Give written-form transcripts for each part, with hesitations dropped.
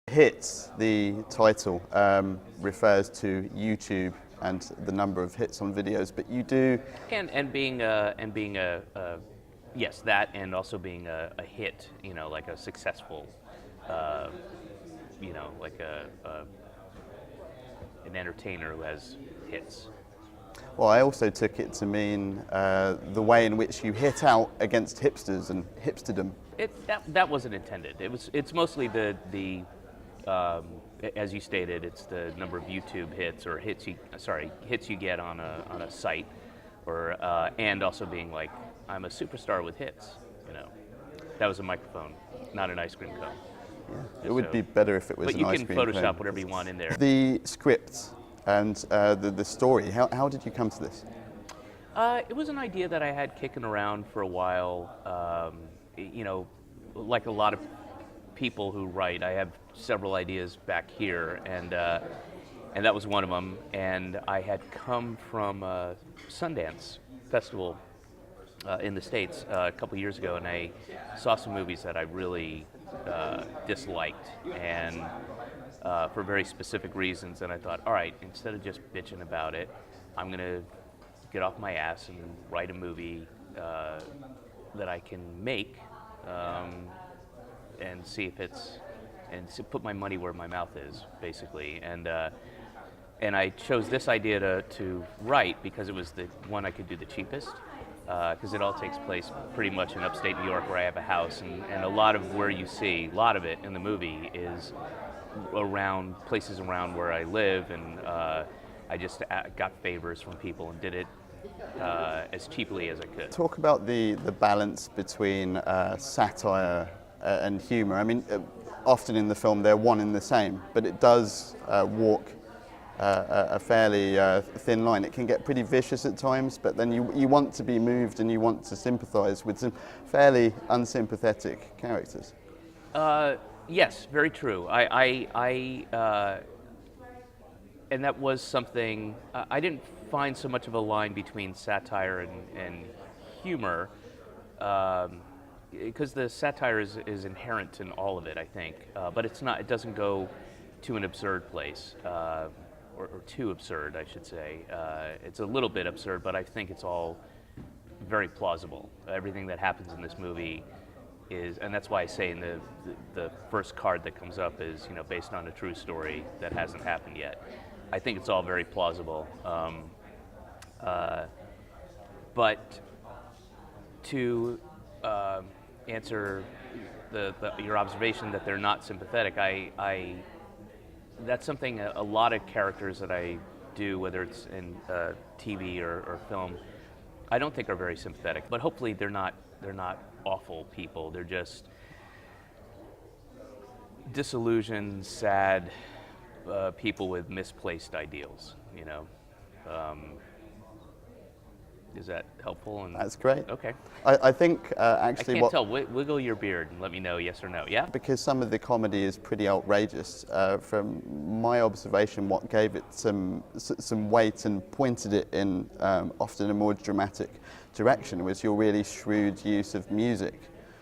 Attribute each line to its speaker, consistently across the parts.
Speaker 1: Hits, the title, refers to YouTube and the number of hits on videos, but you do...
Speaker 2: And being yes, that, and also being a hit, like a successful, like an entertainer who has hits.
Speaker 1: Well, I also took it to mean the way in which you hit out against hipsters and hipsterdom.
Speaker 2: That wasn't intended. It's mostly the as you stated, it's the number of YouTube hits or hits you get on a site, or and also being like, I'm a superstar with hits. That was a microphone, not an ice cream cone.
Speaker 1: Yeah. It would be better if it was an ice cream cone.
Speaker 2: But you can Photoshop whatever you want in there.
Speaker 1: The script and the story, how did you come to this?
Speaker 2: It was an idea that I had kicking around for a while. Like a lot of people who write, I have several ideas back here, and that was one of them. And I had come from Sundance Festival in the States a couple years ago, and I saw some movies that I really disliked, and for very specific reasons. And I thought, all right, instead of just bitching about it, I'm going to get off my ass and write a movie that I can make and see if put my money where my mouth is, basically. And I chose this idea to write because it was the one I could do the cheapest, because it all takes place pretty much in upstate New York, where I have a house, and a lot of where you see, a lot of it in the movie is around places around where I live, and I just got favors from people and did it as cheaply as I could.
Speaker 1: Talk about the balance between satire and humor. I mean, often in the film they're one and the same, but it does walk a fairly thin line. It can get pretty vicious at times, but then you want to be moved and you want to sympathise with some fairly unsympathetic characters.
Speaker 2: Yes, very true. And that was something, I didn't find so much of a line between satire and humor, because the satire is inherent in all of it, I think, but it doesn't go to an absurd place, or too absurd, I should say. It's a little bit absurd, but I think it's all very plausible. Everything that happens in this movie is, and that's why I say in the first card that comes up is, based on a true story that hasn't happened yet. I think it's all very plausible. But to answer your observation that they're not sympathetic, that's something a lot of characters that I do, whether it's in TV or film, I don't think are very sympathetic. But hopefully they're not awful people. They're just disillusioned, sad people with misplaced ideals. Is that helpful?
Speaker 1: That's great.
Speaker 2: Okay.
Speaker 1: I think actually
Speaker 2: I can't tell. Wiggle your beard and let me know yes or no. Yeah?
Speaker 1: Because some of the comedy is pretty outrageous. From my observation, what gave it some weight and pointed it in often a more dramatic direction was your really shrewd use of music.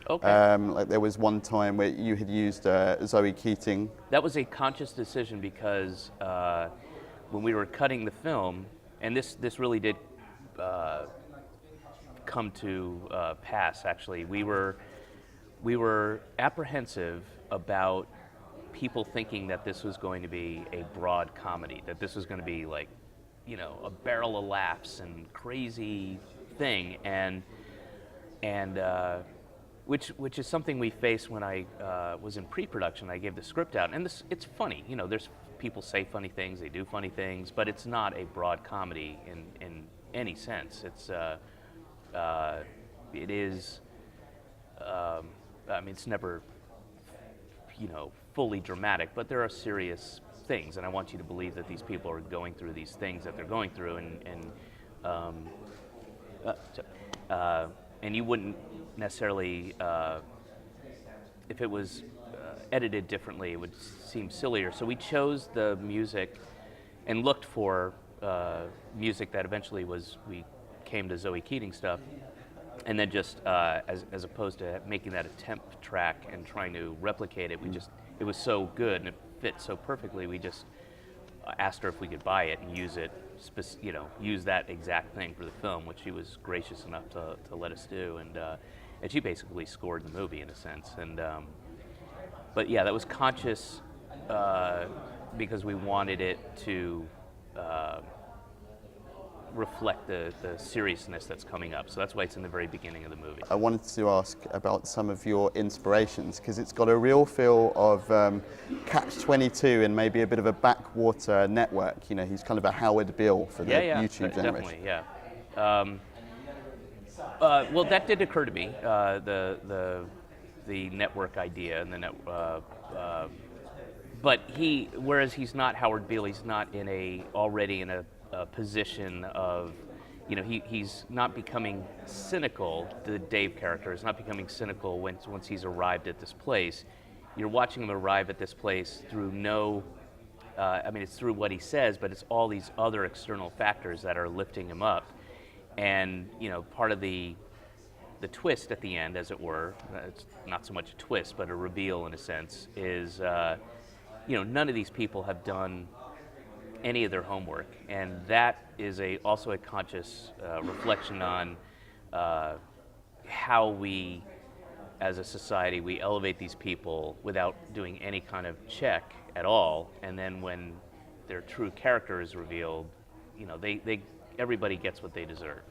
Speaker 2: Okay.
Speaker 1: Like there was one time where you had used Zoe Keating.
Speaker 2: That was a conscious decision because when we were cutting the film, and this really did come to pass. Actually, we were apprehensive about people thinking that this was going to be a broad comedy, that this was going to be like, a barrel of laughs and crazy thing, and which is something we faced when I was in pre-production. I gave the script out, and it's funny. There's people say funny things, they do funny things, but it's not a broad comedy in any sense. It is. It's never, fully dramatic, but there are serious things, and I want you to believe that these people are going through these things that they're going through, and you wouldn't necessarily, if it was edited differently, it would seem sillier. So we chose the music and looked for music that eventually we came to Zoe Keating stuff, and then just as opposed to making that a temp track and trying to replicate it, it was so good and it fit so perfectly. We just asked her if we could buy it and use it, use that exact thing for the film, which she was gracious enough to let us do, and she basically scored the movie in a sense. And but yeah, that was conscious because we wanted it to reflect the seriousness that's coming up. So that's why it's in the very beginning of the movie.
Speaker 1: I wanted to ask about some of your inspirations, because it's got a real feel of Catch-22 and maybe a bit of a backwater network. You know, he's kind of a Howard Beale for the YouTube generation.
Speaker 2: Definitely, yeah. Well, that did occur to me, the network idea and the but whereas he's not Howard Beale, he's not already in a position of, he's not becoming cynical. The Dave character is not becoming cynical once he's arrived at this place. You're watching him arrive at this place through it's through what he says, but it's all these other external factors that are lifting him up. And part of the twist at the end, as it were, it's not so much a twist, but a reveal in a sense, is none of these people have done any of their homework, and that is also a conscious reflection on how we, as a society, we elevate these people without doing any kind of check at all, and then when their true character is revealed, everybody gets what they deserve.